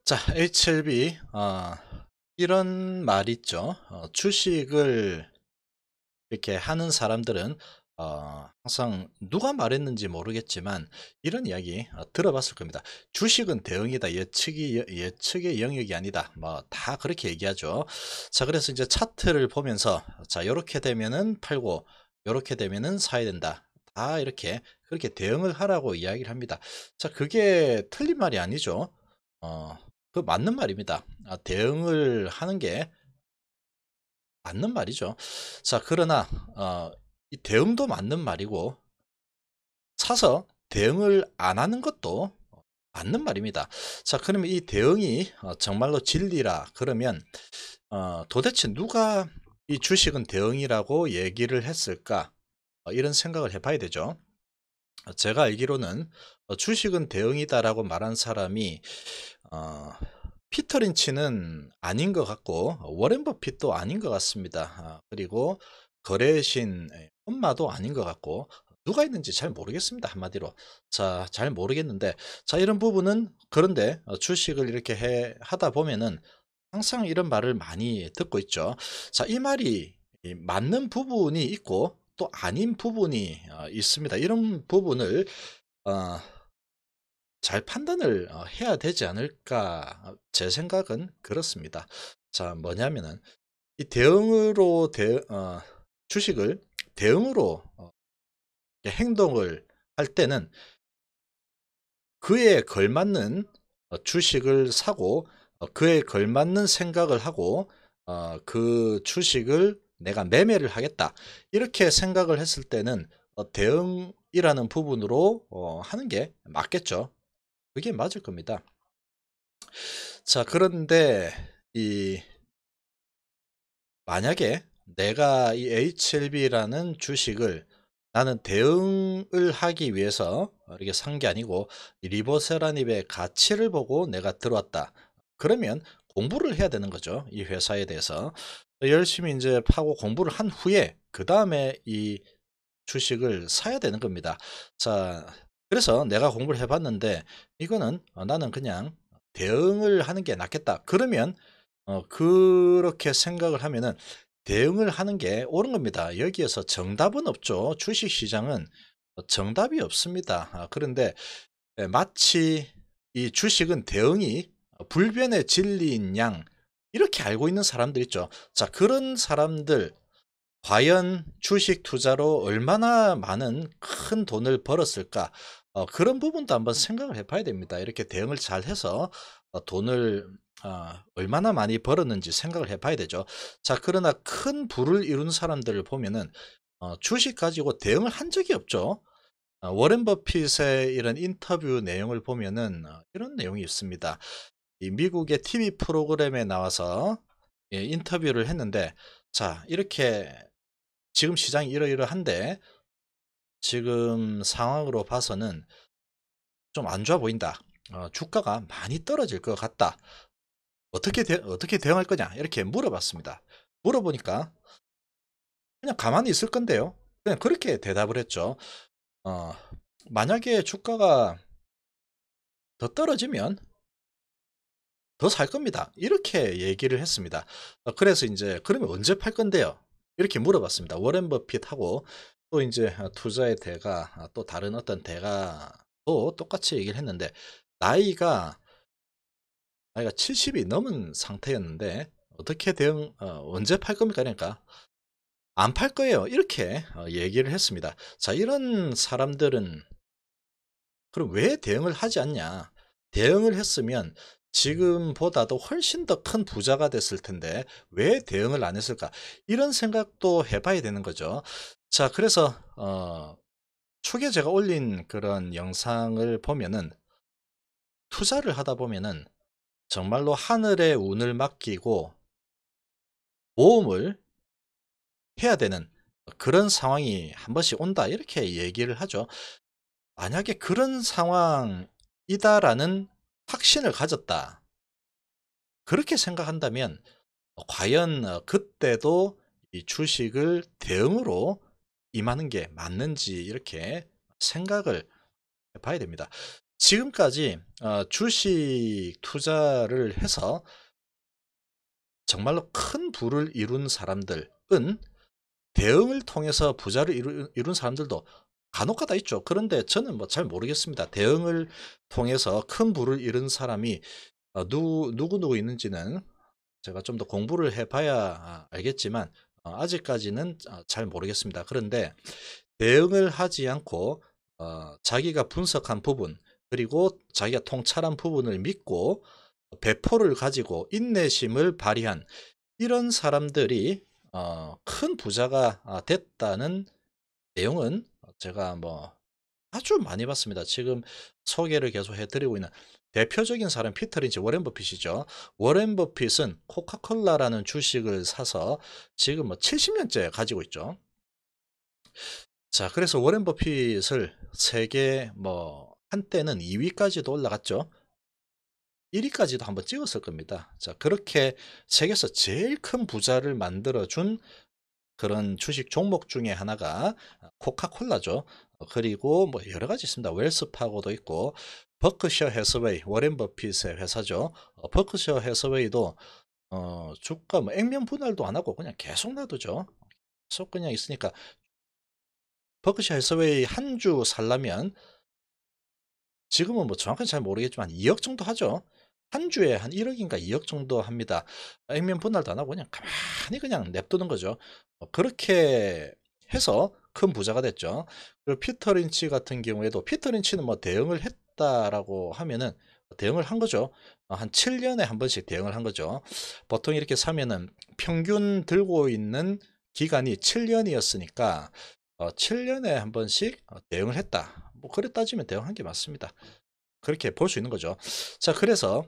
자, HLB, 이런 말 있죠. 주식을 이렇게 하는 사람들은 항상 누가 말했는지 모르겠지만 이런 이야기 들어봤을 겁니다. 주식은 대응이다. 예측의 영역이 아니다. 뭐 다 그렇게 얘기하죠. 자, 그래서 이제 차트를 보면서 자, 이렇게 되면은 팔고 이렇게 되면은 사야 된다. 다 이렇게 그렇게 대응을 하라고 이야기를 합니다. 자, 그게 틀린 말이 아니죠. 어, 그 맞는 말입니다. 대응을 하는 게 맞는 말이죠. 자, 그러나 이 대응도 맞는 말이고 사서 대응을 안 하는 것도 맞는 말입니다. 자, 그러면 이 대응이 정말로 진리라 그러면 도대체 누가 이 주식은 대응이라고 얘기를 했을까? 이런 생각을 해봐야 되죠. 제가 알기로는 주식은 대응이다라고 말한 사람이 어, 피터 린치는 아닌 것 같고 워렌 버핏도 아닌 것 같습니다. 그리고 거래의 신 엄마도 아닌 것 같고 누가 있는지 잘 모르겠습니다. 한마디로. 자, 잘 모르겠는데 자, 이런 부분은 그런데 주식을 이렇게 하다 보면은 항상 이런 말을 많이 듣고 있죠. 자, 이 말이 맞는 부분이 있고 또 아닌 부분이 있습니다. 이런 부분을 어, 잘 판단을 해야 되지 않을까 제 생각은 그렇습니다. 자, 뭐냐면은 이 주식을 대응으로 행동을 할 때는 그에 걸맞는 주식을 사고 그에 걸맞는 생각을 하고 그 주식을 내가 매매를 하겠다 이렇게 생각을 했을 때는 대응이라는 부분으로 하는 게 맞겠죠. 그게 맞을 겁니다. 자, 그런데 이 만약에 내가 이 HLB라는 주식을 나는 대응을 하기 위해서 이렇게 산 게 아니고 이 리보세라닙의 가치를 보고 내가 들어왔다. 그러면 공부를 해야 되는 거죠. 이 회사에 대해서. 열심히 이제 파고 공부를 한 후에 그 다음에 이 주식을 사야 되는 겁니다. 자, 그래서 내가 공부를 해봤는데 이거는 나는 그냥 대응을 하는 게 낫겠다. 그러면 그렇게 생각을 하면은 대응을 하는 게 옳은 겁니다. 여기에서 정답은 없죠. 주식 시장은 정답이 없습니다. 그런데 마치 이 주식은 대응이 불변의 진리인 양 이렇게 알고 있는 사람들 있죠. 자, 그런 사람들 과연 주식 투자로 얼마나 많은 큰 돈을 벌었을까? 그런 부분도 한번 생각을 해봐야 됩니다. 이렇게 대응을 잘 해서 돈을 얼마나 많이 벌었는지 생각을 해봐야 되죠. 자, 그러나 큰 부를 이룬 사람들을 보면은 주식 가지고 대응을 한 적이 없죠. 워렌 버핏의 이런 인터뷰 내용을 보면은 이런 내용이 있습니다. 이 미국의 TV 프로그램에 나와서 인터뷰를 했는데 자, 이렇게 지금 시장이 이러이러한데 지금 상황으로 봐서는 좀 안 좋아 보인다. 주가가 많이 떨어질 것 같다. 어떻게 대응할 거냐? 이렇게 물어봤습니다. 물어보니까 그냥 가만히 있을 건데요. 그냥 그렇게 대답을 했죠. 어, 만약에 주가가 더 떨어지면 더 살 겁니다. 이렇게 얘기를 했습니다. 그래서 이제 그러면 언제 팔 건데요? 이렇게 물어봤습니다. 워렌 버핏하고 또 이제 투자의 대가 또 다른 어떤 대가도 똑같이 얘기를 했는데 나이가 나이가 70이 넘은 상태였는데 어떻게 언제 팔 겁니까? 그러니까 안 팔 거예요. 이렇게 얘기를 했습니다. 자, 이런 사람들은 그럼 왜 대응을 하지 않냐? 대응을 했으면 지금보다도 훨씬 더 큰 부자가 됐을 텐데 왜 대응을 안 했을까? 이런 생각도 해봐야 되는 거죠. 자, 그래서 초기에 제가 올린 그런 영상을 보면은 투자를 하다 보면은 정말로 하늘의 운을 맡기고 모험을 해야 되는 그런 상황이 한 번씩 온다 이렇게 얘기를 하죠. 만약에 그런 상황이다라는 확신을 가졌다. 그렇게 생각한다면 과연 그때도 이 주식을 대응으로 임하는 게 맞는지 이렇게 생각을 해 봐야 됩니다. 지금까지 주식 투자를 해서 정말로 큰 부를 이룬 사람들은 대응을 통해서 부자를 이룬 사람들도 간혹가다 있죠. 그런데 저는 뭐 잘 모르겠습니다. 대응을 통해서 큰 부를 이룬 사람이 누구 있는지는 제가 좀 더 공부를 해 봐야 알겠지만 아직까지는 잘 모르겠습니다. 그런데 대응을 하지 않고 자기가 분석한 부분, 그리고 자기가 통찰한 부분을 믿고 배포를 가지고 인내심을 발휘한 이런 사람들이 큰 부자가 됐다는 내용은 제가 뭐 아주 많이 봤습니다. 지금 소개를 계속 해드리고 있는 대표적인 사람 피터 린치, 워렌 버핏이죠. 워렌 버핏은 코카콜라라는 주식을 사서 지금 뭐 70년째 가지고 있죠. 자, 그래서 워렌 버핏을 세계 뭐 한때는 2위까지도 올라갔죠. 1위까지도 한번 찍었을 겁니다. 자, 그렇게 세계에서 제일 큰 부자를 만들어준 그런 주식 종목 중에 하나가 코카콜라죠. 그리고 뭐 여러 가지 있습니다. 웰스파고도 있고 버크셔 해서웨이, 워렌 버핏의 회사죠. 버크셔 해서웨이도 주가 뭐 액면 분할도 안 하고 그냥 계속 놔두죠. 계속 그냥 있으니까 버크셔 해서웨이 한 주 살려면 지금은 뭐 정확히 잘 모르겠지만 2억 정도 하죠. 한 주에 한 1억인가 2억 정도 합니다. 액면 분할도 안 하고 그냥 가만히 그냥 냅두는 거죠. 그렇게 해서 큰 부자가 됐죠. 그리고 피터 린치 같은 경우에도 피터 린치는 뭐 대응을 했다라고 하면은 대응을 한 거죠. 한 7년에 한 번씩 대응을 한 거죠. 보통 이렇게 사면은 평균 들고 있는 기간이 7년이었으니까 7년에 한 번씩 대응을 했다. 뭐 그래 따지면 대응한 게 맞습니다. 그렇게 볼 수 있는 거죠. 자, 그래서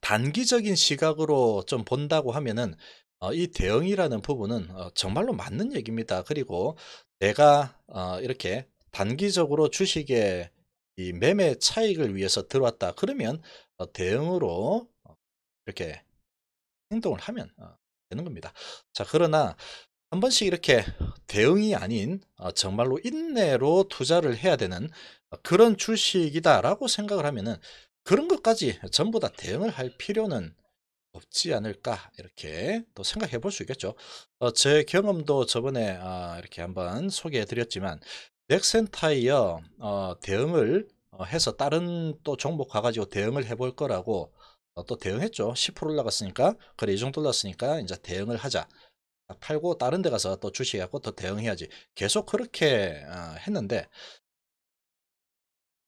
단기적인 시각으로 좀 본다고 하면은 이 대응이라는 부분은 정말로 맞는 얘기입니다. 그리고 내가 이렇게 단기적으로 주식의 이 매매 차익을 위해서 들어왔다. 그러면 대응으로 이렇게 행동을 하면 되는 겁니다. 자, 그러나 한 번씩 이렇게 대응이 아닌 정말로 인내로 투자를 해야 되는 그런 주식이다라고 생각을 하면은 그런 것까지 전부 다 대응을 할 필요는 없지 않을까 이렇게 또 생각해 볼 수 있겠죠. 제 경험도 저번에 이렇게 한번 소개해 드렸지만 넥센타이어 대응을 해서 다른 또 종목 가가지고 대응을 해볼 거라고 또 대응했죠. 10% 올라갔으니까 그래 이 정도 올랐으니까 이제 대응을 하자. 팔고 다른 데 가서 또 주식해 갖고 또 대응해야지. 계속 그렇게 했는데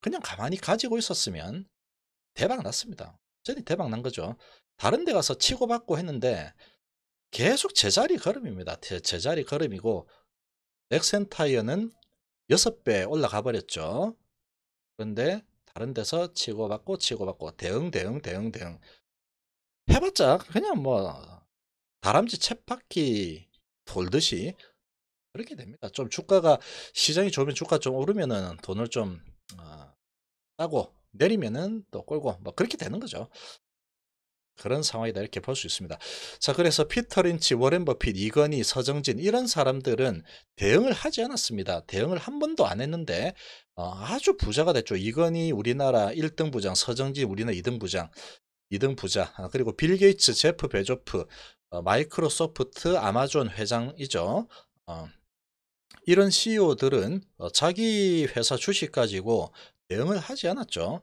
그냥 가만히 가지고 있었으면 대박 났습니다. 완전히 대박 난 거죠. 다른 데 가서 치고받고 했는데 계속 제자리 걸음입니다. 제자리 걸음이고 넥센타이어는 6배 올라가 버렸죠. 그런데 다른 데서 치고받고 대응 대응 대응 대응 해봤자 그냥 뭐 다람쥐 쳇바퀴 돌듯이 그렇게 됩니다. 좀 주가가 시장이 좋으면 주가 좀 오르면은 돈을 좀 따고 내리면은 또 꼴고 뭐 그렇게 되는 거죠. 그런 상황이다 이렇게 볼 수 있습니다. 자, 그래서 피터 린치, 워렌 버핏, 이건희, 서정진 이런 사람들은 대응을 하지 않았습니다. 대응을 한 번도 안 했는데 아주 부자가 됐죠. 이건희 우리나라 1등 부장, 서정진 우리나라 2등 부장, 2등 부자. 그리고 빌 게이츠, 제프 베조프, 마이크로소프트, 아마존 회장이죠. 이런 CEO들은 자기 회사 주식 가지고 대응을 하지 않았죠.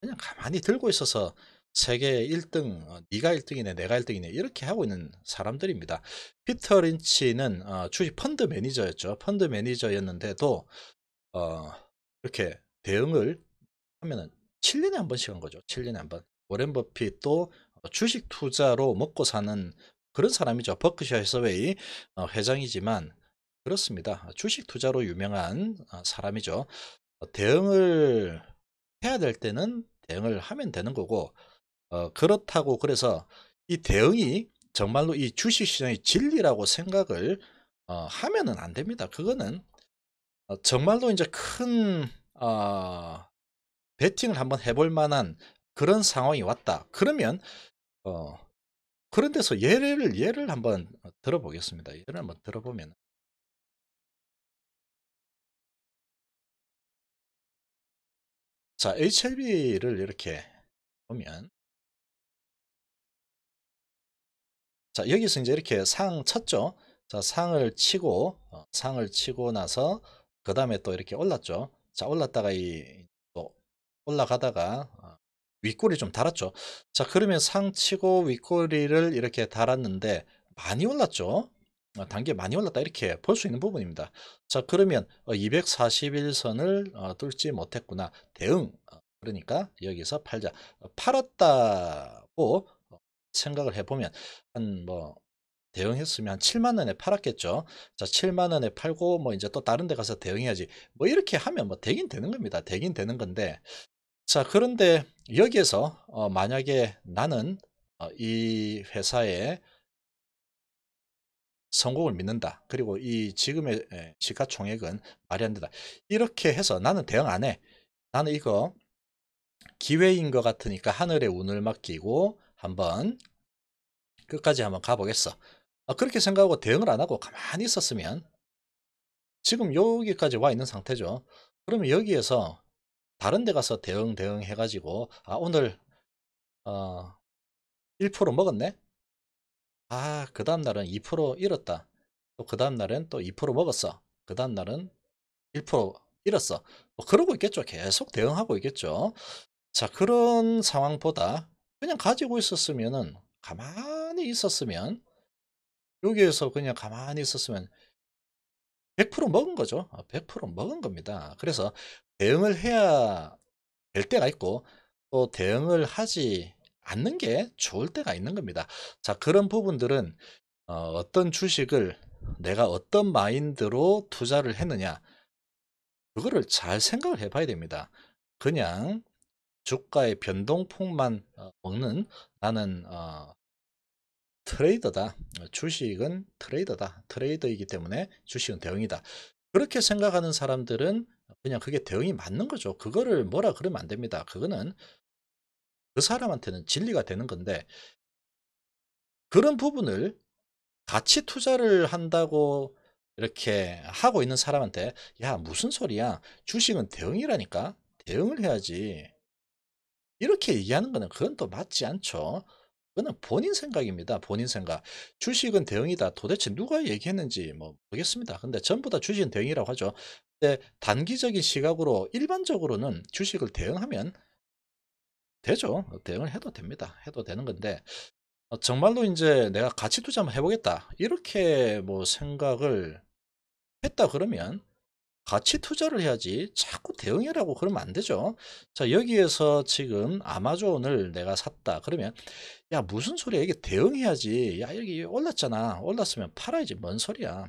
그냥 가만히 들고 있어서 세계 1등, 네가 1등이네, 내가 1등이네 이렇게 하고 있는 사람들입니다. 피터 린치는 주식 펀드 매니저였죠. 펀드 매니저였는데도 어, 이렇게 대응을 하면은 7년에 한 번씩 한 거죠. 7년에 한 번. 워렌 버핏도 주식 투자로 먹고 사는 그런 사람이죠. 버크셔 해서웨이 회장이지만 그렇습니다. 주식 투자로 유명한 사람이죠. 대응을 해야 될 때는 대응을 하면 되는 거고 그렇다고 그래서 이 대응이 정말로 이 주식시장의 진리라고 생각을 하면은 안 됩니다. 그거는 정말로 이제 큰 베팅을 한번 해볼 만한 그런 상황이 왔다. 그러면 어, 그런 데서 예를 한번 들어보겠습니다. 예를 한번 들어보면 자, HLB를 이렇게 보면, 자, 여기서 이제 이렇게 상 쳤죠. 자, 상을 치고 나서, 그 다음에 또 이렇게 올랐죠. 자, 올랐다가 또 올라가다가 윗꼬리 좀 달았죠. 자, 그러면 상 치고 윗꼬리를 이렇게 달았는데 많이 올랐죠. 단계 많이 올랐다 이렇게 볼 수 있는 부분입니다. 자, 그러면 241선을 뚫지 못했구나. 대응. 그러니까 여기서 팔자. 팔았다고 생각을 해보면 한 뭐 대응했으면 한 7만 원에 팔았겠죠. 자, 7만 원에 팔고 뭐 이제 또 다른 데 가서 대응해야지. 뭐 이렇게 하면 뭐 되긴 되는 겁니다. 되긴 되는 건데, 자, 그런데 여기에서 만약에 나는 이 회사의 성공을 믿는다. 그리고 이 지금의 시가총액은 말이 안 된다. 이렇게 해서 나는 대응 안 해. 나는 이거 기회인 것 같으니까 하늘의 운을 맡기고 한번 끝까지 한번 가보겠어. 그렇게 생각하고 대응을 안 하고 가만히 있었으면 지금 여기까지 와 있는 상태죠. 그러면 여기에서 다른 데 가서 대응 해가지고 오늘 어, 1% 먹었네. 그 다음 날은 2% 잃었다. 또 그 다음 날은 또 2% 먹었어. 그 다음 날은 1% 잃었어. 뭐 그러고 있겠죠. 계속 대응하고 있겠죠. 자, 그런 상황보다 그냥 가지고 있었으면은, 가만히 있었으면, 여기에서 그냥 가만히 있었으면 100% 먹은 거죠. 100% 먹은 겁니다. 그래서 대응을 해야 될 때가 있고 또 대응을 하지 않는 게 좋을 때가 있는 겁니다. 자, 그런 부분들은 어떤 주식을 내가 어떤 마인드로 투자를 했느냐, 그거를 잘 생각을 해봐야 됩니다. 그냥 주가의 변동폭만 먹는, 나는 트레이더다. 주식은 트레이더다. 트레이더이기 때문에 주식은 대응이다. 그렇게 생각하는 사람들은 그냥 그게 대응이 맞는 거죠. 그거를 뭐라 그러면 안 됩니다. 그거는 그 사람한테는 진리가 되는 건데, 그런 부분을 가치 투자를 한다고 이렇게 하고 있는 사람한테 야, 무슨 소리야? 주식은 대응이라니까. 대응을 해야지. 이렇게 얘기하는 거는 그건 또 맞지 않죠. 그거는 본인 생각입니다. 본인 생각. 주식은 대응이다. 도대체 누가 얘기했는지 뭐 모르겠습니다. 근데 전부 다 주식은 대응이라고 하죠. 근데 단기적인 시각으로 일반적으로는 주식을 대응하면 되죠. 대응을 해도 됩니다. 해도 되는 건데, 정말로 이제 내가 가치 투자 한번 해보겠다. 이렇게 뭐 생각을 했다 그러면 가치 투자를 해야지 자꾸 대응해라고 그러면 안 되죠. 자, 여기에서 지금 아마존을 내가 샀다. 그러면 야, 무슨 소리야. 이게 대응해야지. 야, 여기 올랐잖아. 올랐으면 팔아야지. 뭔 소리야.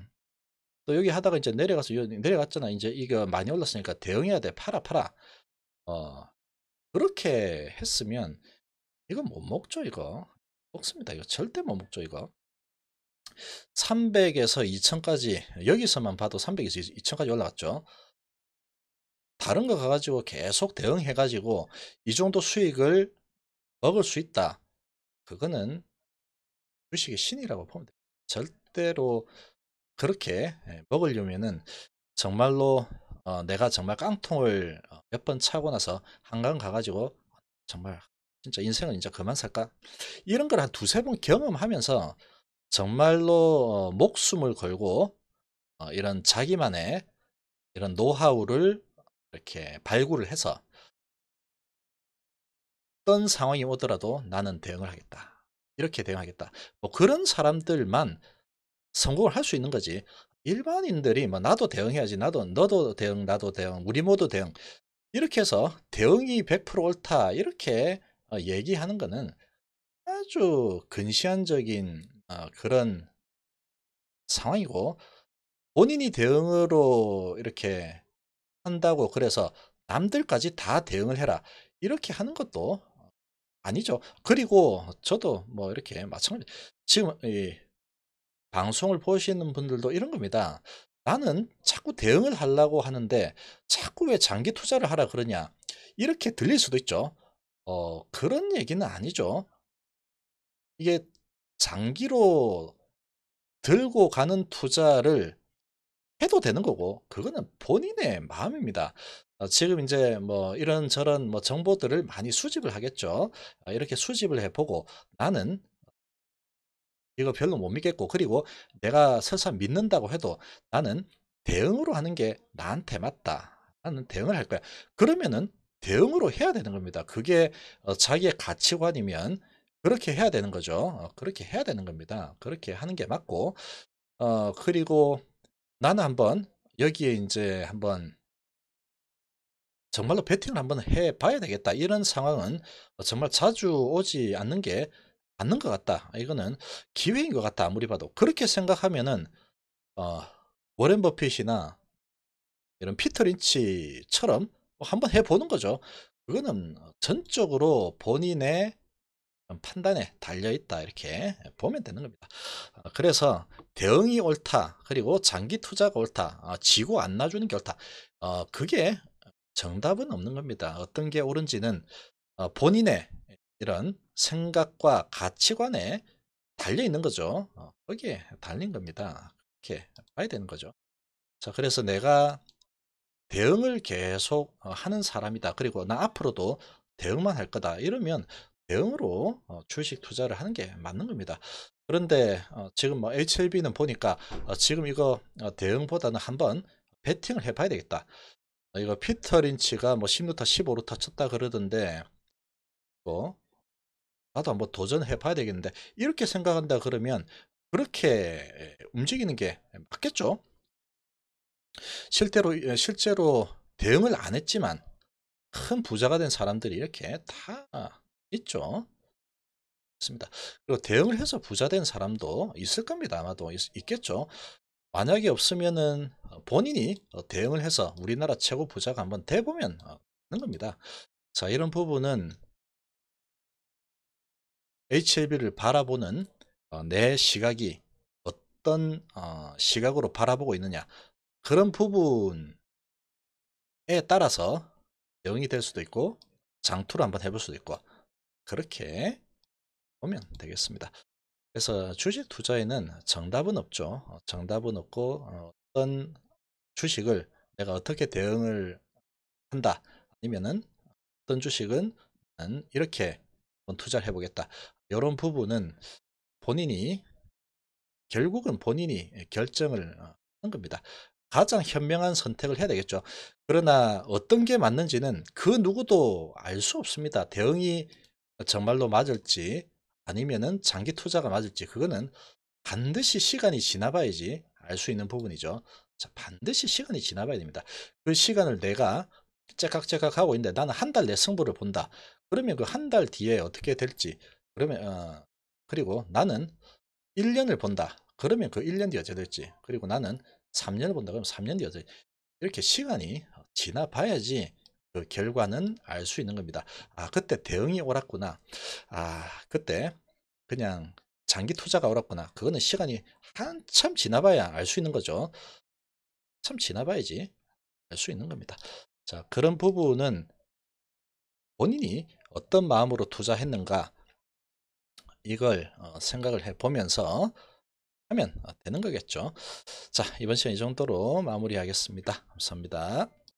또 여기 하다가 이제 내려가서 내려갔잖아. 이제 이거 많이 올랐으니까 대응해야 돼. 팔아, 팔아. 어, 그렇게 했으면 이거 못 먹죠, 이거. 먹습니다. 이거 절대 못 먹죠, 이거. 300에서 2000까지, 여기서만 봐도 300에서 2000까지 올라갔죠. 다른 거 가가지고 계속 대응해가지고 이 정도 수익을 먹을 수 있다. 그거는 주식의 신이라고 보면 돼요. 절대로 그렇게 먹으려면은 정말로 내가 정말 깡통을 몇 번 차고 나서 한강 가가지고 정말 진짜 인생은 이제 그만 살까? 이런 걸 한 두세 번 경험하면서 정말로 목숨을 걸고 이런 자기만의 이런 노하우를 이렇게 발굴을 해서 어떤 상황이 오더라도 나는 대응을 하겠다. 이렇게 대응하겠다. 뭐 그런 사람들만 성공을 할 수 있는 거지. 일반인들이 뭐 나도 대응해야지. 너도 대응, 나도 대응, 우리 모두 대응. 이렇게 해서 대응이 100% 옳다. 이렇게 얘기하는 거는 아주 근시안적인 그런 상황이고, 본인이 대응으로 이렇게 한다고 그래서 남들까지 다 대응을 해라. 이렇게 하는 것도 아니죠. 그리고 저도 뭐 이렇게 마찬가지, 지금 이 방송을 보시는 분들도 이런 겁니다. 나는 자꾸 대응을 하려고 하는데 자꾸 왜 장기 투자를 하라 그러냐. 이렇게 들릴 수도 있죠. 그런 얘기는 아니죠. 이게 장기로 들고 가는 투자를 해도 되는 거고, 그거는 본인의 마음입니다. 지금 이제 뭐 이런저런 뭐 정보들을 많이 수집을 하겠죠. 이렇게 수집을 해 보고 나는 이거 별로 못 믿겠고, 그리고 내가 설사 믿는다고 해도 나는 대응으로 하는 게 나한테 맞다. 나는 대응을 할 거야. 그러면은 대응으로 해야 되는 겁니다. 그게 자기의 가치관이면 그렇게 해야 되는 거죠. 그렇게 해야 되는 겁니다. 그렇게 하는 게 맞고, 그리고 나는 한번 여기에 이제 한번 정말로 베팅을 한번 해 봐야 되겠다. 이런 상황은 정말 자주 오지 않는 게 맞는 것 같다. 이거는 기회인 것 같다. 아무리 봐도. 그렇게 생각하면은 어 워렌 버핏이나 이런 피터 린치처럼 한번 해 보는 거죠. 그거는 전적으로 본인의 판단에 달려 있다. 이렇게 보면 되는 겁니다. 그래서 대응이 옳다. 그리고 장기 투자가 옳다. 지고 안 놔주는 게 옳다. 그게 정답은 없는 겁니다. 어떤 게 옳은지는 본인의 이런 생각과 가치관에 달려 있는 거죠. 거기에 달린 겁니다. 이렇게 봐야 되는 거죠. 자, 그래서 내가 대응을 계속 하는 사람이다. 그리고 나 앞으로도 대응만 할 거다. 이러면 대응으로 주식 투자를 하는 게 맞는 겁니다. 그런데 지금 뭐 HLB는 보니까 지금 이거 대응보다는 한번 베팅을 해봐야 되겠다. 이거 피터 린치가 뭐 10루타 15루타 쳤다 그러던데 뭐 나도 한번 도전해 봐야 되겠는데, 이렇게 생각한다 그러면 그렇게 움직이는 게 맞겠죠? 실제로 대응을 안 했지만 큰 부자가 된 사람들이 이렇게 다 있죠. 있습니다. 그리고 대응을 해서 부자 된 사람도 있을 겁니다. 아마도 있겠죠. 만약에 없으면은 본인이 대응을 해서 우리나라 최고 부자가 한번 돼 보면 되는 겁니다. 자, 이런 부분은 HLB를 바라보는 내 시각이 어떤 시각으로 바라보고 있느냐, 그런 부분에 따라서 대응이 될 수도 있고 장투를 한번 해볼 수도 있고, 그렇게 보면 되겠습니다. 그래서 주식 투자에는 정답은 없죠. 정답은 없고 어떤 주식을 내가 어떻게 대응을 한다, 아니면은 어떤 주식은 나는 이렇게 한번 투자를 해보겠다, 이런 부분은 본인이 결국은 본인이 결정을 하는 겁니다. 가장 현명한 선택을 해야 되겠죠. 그러나 어떤 게 맞는지는 그 누구도 알 수 없습니다. 대응이 정말로 맞을지 아니면은 장기 투자가 맞을지, 그거는 반드시 시간이 지나봐야지 알 수 있는 부분이죠. 자, 반드시 시간이 지나봐야 됩니다. 그 시간을 내가 째깍째깍 하고 있는데 나는 한 달 내 승부를 본다. 그러면 그 한 달 뒤에 어떻게 될지, 그러면 그리고 나는 1년을 본다. 그러면 그 1년 뒤에 어떻게 될지, 그리고 나는 3년을 본다. 그러면 3년 뒤에 어떻게 될지, 이렇게 시간이 지나봐야지 그 결과는 알 수 있는 겁니다. 그때 대응이 옳았구나. 그때 그냥 장기 투자가 옳았구나. 그거는 시간이 한참 지나봐야 알 수 있는 거죠. 참 지나봐야지 알 수 있는 겁니다. 자, 그런 부분은 본인이 어떤 마음으로 투자했는가, 이걸 생각을 해 보면서 하면 되는 거겠죠. 자, 이번 시간 이 정도로 마무리하겠습니다. 감사합니다.